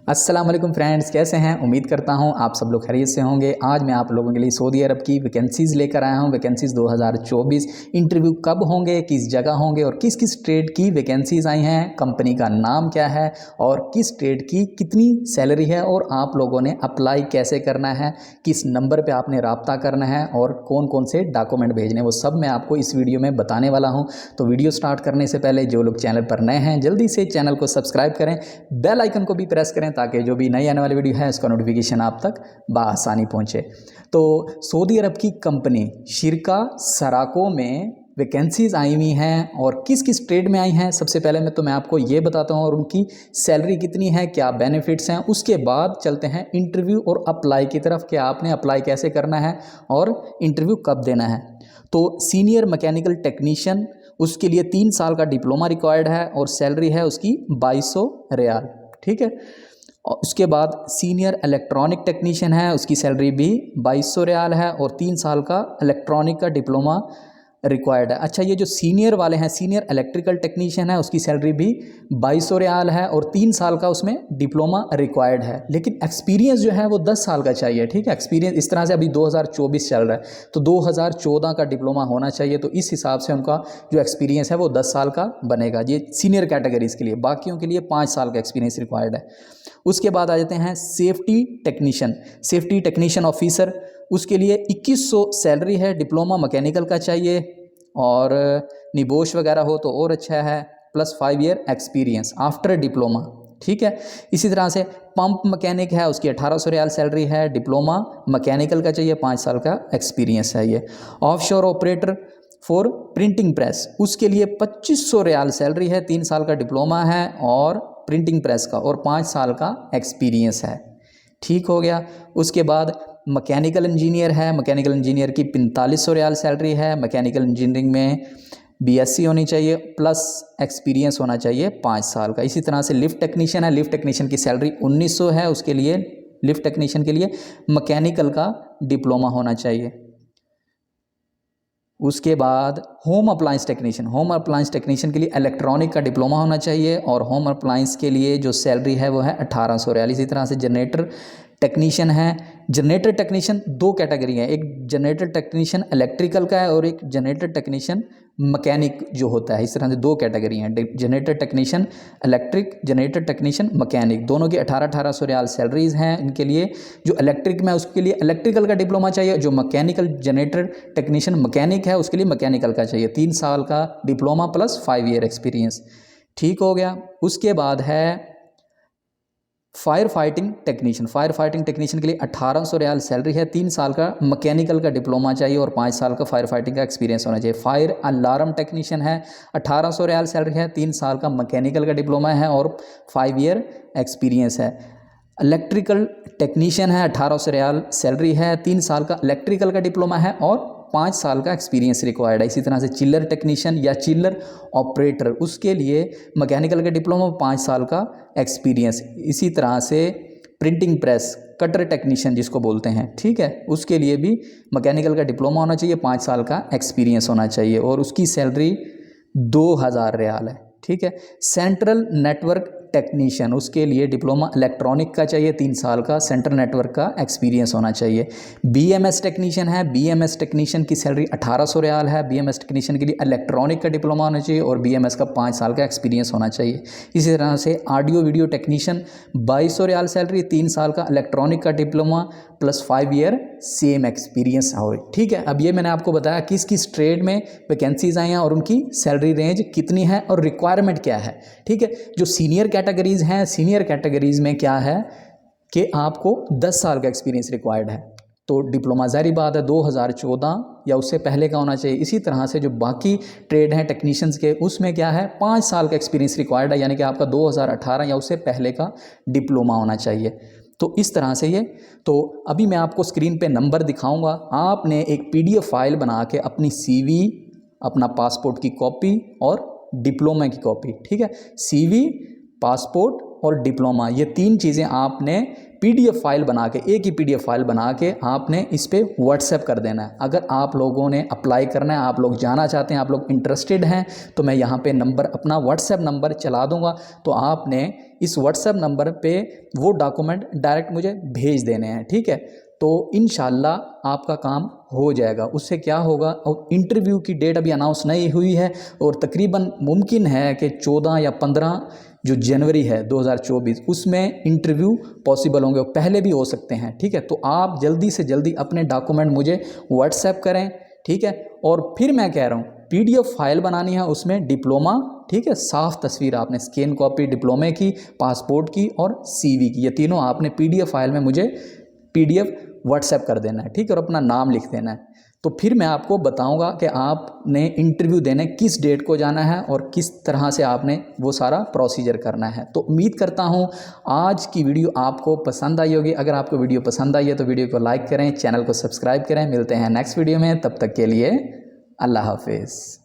अस्सलाम वालेकुम फ्रेंड्स, कैसे हैं? उम्मीद करता हूं आप सब लोग खैरियत से होंगे। आज मैं आप लोगों के लिए सऊदी अरब की वैकेंसीज़ लेकर आया हूं। वैकेंसीज़ 2024 इंटरव्यू कब होंगे, किस जगह होंगे और किस किस ट्रेड की वैकेंसीज़ आई हैं, कंपनी का नाम क्या है और किस ट्रेड की कितनी सैलरी है और आप लोगों ने अप्लाई कैसे करना है, किस नंबर पर आपने रब्ता करना है और कौन कौन से डॉक्यूमेंट भेजने, वो सब मैं आपको इस वीडियो में बताने वाला हूँ। तो वीडियो स्टार्ट करने से पहले जो लोग चैनल पर नए हैं जल्दी से चैनल को सब्सक्राइब करें, बेल आइकन को भी प्रेस करें ताकि जो भी नई आने वाली वीडियो है उसका नोटिफिकेशन आप तक बआसानी पहुंचे। तो सऊदी अरब की कंपनी शिरका सराको में वैकेंसीज आई हुई हैं और किस किस ट्रेड में आई हैं सबसे पहले मैं आपको ये बताता हूं और उनकी सैलरी कितनी है, क्या बेनिफिट्स हैं। उसके बाद चलते हैं इंटरव्यू और अप्लाई की तरफ कि आपने अप्लाई कैसे करना है और इंटरव्यू कब देना है। तो सीनियर मैकेनिकल टेक्नीशियन, उसके लिए 3 साल का डिप्लोमा रिक्वायर्ड है और सैलरी है उसकी 2200 रियाल, ठीक है। और उसके बाद सीनियर इलेक्ट्रॉनिक टेक्नीशियन है, उसकी सैलरी भी 2200 रियाल है और 3 साल का इलेक्ट्रॉनिक का डिप्लोमा रिक्वायर्ड है। अच्छा, ये जो सीनियर वाले हैं, सीनियर इलेक्ट्रिकल टेक्नीशियन है, उसकी सैलरी भी 2200 रियाल है और 3 साल का उसमें डिप्लोमा रिक्वायर्ड है, लेकिन एक्सपीरियंस जो है वो 10 साल का चाहिए, ठीक है। एक्सपीरियंस इस तरह से अभी 2024 चल रहा है तो 2014 का डिप्लोमा होना चाहिए, तो इस हिसाब से उनका जो एक्सपीरियंस है वो 10 साल का बनेगा। ये सीनियर कैटेगरीज के लिए, बाकियों के लिए 5 साल का एक्सपीरियंस रिक्वायर्ड है। उसके बाद आ जाते हैं safety technician, safety technician officer, उसके लिए 2100 सैलरी है, डिप्लोमा मैकेनिकल का चाहिए और निबोश वगैरह हो तो और अच्छा है, plus 5 year experience after diploma, ठीक है। इसी तरह से पंप मैकेनिक है, उसकी 1800 रियाल सैलरी है, डिप्लोमा मैकेनिकल का चाहिए, 5 साल का एक्सपीरियंस है ये। Offshore operator for printing press, उसके लिए 2500 रियाल सैलरी है, 3 साल का डिप्लोमा है और प्रिंटिंग प्रेस का और 5 साल का एक्सपीरियंस है, ठीक हो गया। उसके बाद मैकेनिकल इंजीनियर है, मैकेनिकल इंजीनियर की 4500 रियाल सैलरी है, मैकेनिकल इंजीनियरिंग में बीएससी होनी चाहिए प्लस एक्सपीरियंस होना चाहिए 5 साल का। इसी तरह से लिफ्ट टेक्नीशियन है, लिफ्ट टेक्नीशियन की सैलरी 1900 है, उसके लिए लिफ्ट टेक्नीशियन के लिए मैकेनिकल का डिप्लोमा होना चाहिए। उसके बाद home appliance technician, home appliance technician के लिए इलेक्ट्रॉनिक का डिप्लोमा होना चाहिए और होम अप्लायंस के लिए जो सैलरी है वो है 1800 रियाल। इसी तरह से जनरेटर टेक्नीशियन है, जनरेटर टेक्नीशियन 2 कैटेगरी है, एक जनरेटर टेक्नीशियन इलेक्ट्रिकल का है और एक जनरेटर टेक्नीशियन मैकेनिक जो होता है। इस तरह से 2 कैटेगरी हैं, generator technician electric, generator technician mechanic, दोनों की 1800 रियाल सैलरीज हैं। इनके लिए जो इलेक्ट्रिक में उसके लिए इलेक्ट्रिकल का डिप्लोमा चाहिए, जो मैकेनिकल जनरेटर टेक्नीशियन मैकेनिक है उसके लिए मैकेनिकल का चाहिए, 3 साल का डिप्लोमा प्लस 5 ईयर एक्सपीरियंस, ठीक हो गया। उसके बाद है fire fighting technician, fire fighting technician के लिए 1800 रियाल सैलरी है, 3 साल का मैकेनिकल का डिप्लोमा चाहिए और 5 साल का फायर फाइटिंग का एक्सपीरियंस होना चाहिए। फायर अलार्म टेक्नीशियन है, 1800 रियाल सैलरी है, 3 साल का मैकेनिकल का डिप्लोमा है और 5 ईयर एक्सपीरियंस है। इलेक्ट्रिकल टेक्नीशियन है, 1800 रियाल सैलरी है, 3 साल का इलेक्ट्रिकल का डिप्लोमा है और 5 साल का एक्सपीरियंस रिक्वायर्ड है। इसी तरह से चिल्लर टेक्नीशियन या चिल्लर ऑपरेटर, उसके लिए मैकेनिकल का डिप्लोमा 5 साल का एक्सपीरियंस। इसी तरह से प्रिंटिंग प्रेस कटर टेक्नीशियन जिसको बोलते हैं, ठीक है, उसके लिए भी मैकेनिकल का डिप्लोमा होना चाहिए, 5 साल का एक्सपीरियंस होना चाहिए और उसकी सैलरी 2000 रियाल है, ठीक है। सेंट्रल नेटवर्क टेक्नीशियन, उसके लिए डिप्लोमा इलेक्ट्रॉनिक का चाहिए, 3 साल का सेंट्रल नेटवर्क का एक्सपीरियंस होना चाहिए। बीएमएस टेक्नीशियन है, बीएमएस टेक्नीशियन की सैलरी 1800 रियाल है, बीएमएस टेक्नीशियन के लिए इलेक्ट्रॉनिक का डिप्लोमा होना चाहिए और बीएमएस का 5 साल का एक्सपीरियंस होना चाहिए। इसी तरह से ऑडियो वीडियो टेक्नीशियन 2200 रियाल सैलरी, 3 साल का इलेक्ट्रॉनिक का diploma plus 5 year same experience हो, ठीक है। अब ये मैंने आपको बताया किस किस ट्रेड में वैकेंसीज आई हैं और उनकी सैलरी रेंज कितनी है और रिक्वायरमेंट क्या है, ठीक है। जो सीनियर कैटेगरीज हैं, सीनियर कैटेगरीज में क्या है कि आपको 10 साल का एक्सपीरियंस रिक्वायर्ड है, तो डिप्लोमा ज़ाहिर बात है 2014 या उससे पहले का होना चाहिए। इसी तरह से जो बाकी ट्रेड हैं टेक्नीशियंस के, उसमें क्या है 5 साल का एक्सपीरियंस रिक्वायर्ड है, यानी कि आपका 2018 या उससे पहले का डिप्लोमा होना चाहिए। तो इस तरह से ये, तो अभी मैं आपको स्क्रीन पे नंबर दिखाऊंगा, आपने एक PDF फाइल बना के अपनी CV, अपना पासपोर्ट की कॉपी और डिप्लोमा की कॉपी, ठीक है, CV, पासपोर्ट और डिप्लोमा, ये 3 चीज़ें आपने PDF फाइल बना के, एक ही PDF फाइल बना के आपने इस पर व्हाट्सएप कर देना है। अगर आप लोगों ने अप्लाई करना है, आप लोग जाना चाहते हैं, आप लोग इंटरेस्टेड हैं, तो मैं यहाँ पे नंबर, अपना व्हाट्सएप नंबर चला दूँगा। तो आपने इस व्हाट्सएप नंबर पे वो डॉक्यूमेंट डायरेक्ट मुझे भेज देने हैं, ठीक है। तो इंशाल्लाह आपका काम हो जाएगा। उससे क्या होगा, और इंटरव्यू की डेट अभी अनाउंस नहीं हुई है और तकरीबन मुमकिन है कि 14 या 15 जो जनवरी है 2024 उसमें इंटरव्यू पॉसिबल होंगे, और पहले भी हो सकते हैं, ठीक है। तो आप जल्दी से जल्दी अपने डॉक्यूमेंट मुझे व्हाट्सएप करें, ठीक है। और फिर मैं कह रहा हूँ PDF फाइल बनानी है, उसमें डिप्लोमा, ठीक है, साफ तस्वीर आपने स्कैन कॉपी डिप्लोमे की, पासपोर्ट की और CV की, ये तीनों आपने PDF फाइल में मुझे PDF व्हाट्सएप कर देना है, ठीक है, और अपना नाम लिख देना है। तो फिर मैं आपको बताऊंगा कि आपने इंटरव्यू देने किस डेट को जाना है और किस तरह से आपने वो सारा प्रोसीजर करना है। तो उम्मीद करता हूँ आज की वीडियो आपको पसंद आई होगी। अगर आपको वीडियो पसंद आई है तो वीडियो को लाइक करें, चैनल को सब्सक्राइब करें। मिलते हैं नेक्स्ट वीडियो में, तब तक के लिए अल्लाह हाफिज़।